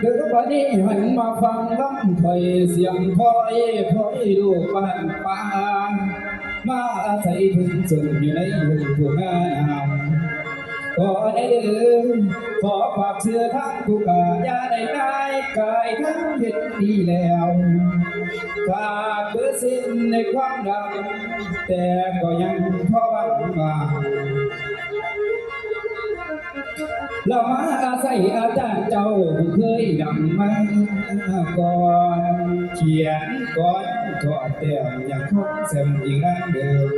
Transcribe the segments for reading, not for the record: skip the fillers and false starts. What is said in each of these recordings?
เกิดวันนี้หันมาฟังลำถอยเสียงพ่อยพ่อยลูกบ้านป่ามาอาศัยถึงจนอยู่ในทุ่งนาก็ได้เดินขอฝากเชื่อทั้งทุกกายาได้นายกายทั้งเห็นดีแล้วฝากเบอร์สิ้นในความดังแต่ก็ยังพอบังว่าเรามาอาศัยอาจารย์เจ้าเคยดังมาก่อนเขียนก่อนทอดแต้มยังคงเสมอีกนั่นเดิม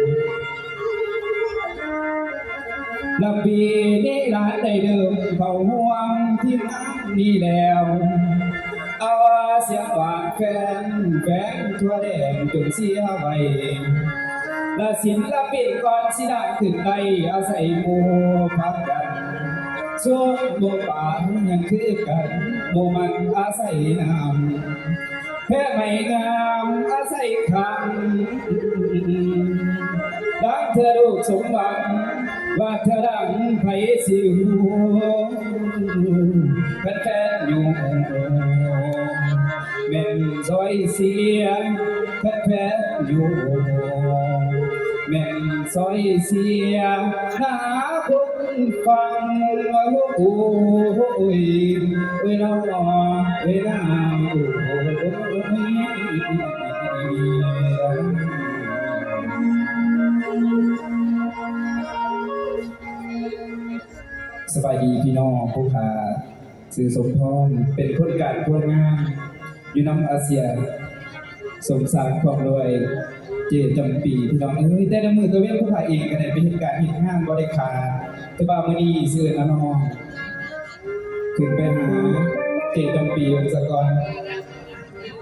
และปีนี้หลานได้เดิมเขาห่วงที่น้ำนี่แล้วเอาเสียงหวานแฟนทั่วแดนจนเสียไว้และศิลปินก่อนสิได้ขึ้นได้อาศัยหมู่พักกันส่วนโบป่ายังคือกันโบมันอาศัยน้ำแพ้ไม่งามอาศัยคำดังเธอลูกสมหวังว่าเธอดังไผสิวแฟนๆอยู่แม่นซอยเสียงแฟนๆอยู่แม่นซอยเสียงหาคนฟังโอ้ยเอ้ยน้องเอ้ยน้องสบายดีพี่น้องผู้ขาสื่อสมพรเป็นคนการพวกงานอยู่น้ำอาเซียสมศักดิ์ความรวยเจจำปีพี่น้องแต่ในมือตัวเว้นผู้ขาเองก็ได้เป็นเหตุการณ์ที่ห้างบริการแต่ว่ามื้อนี้ซื้อน้ำน้องขึ้นไปหาเจจำปีวันสะก่อน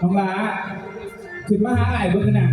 น้องลาขึ้นมาหาอ้ายเบิ่งน่ะ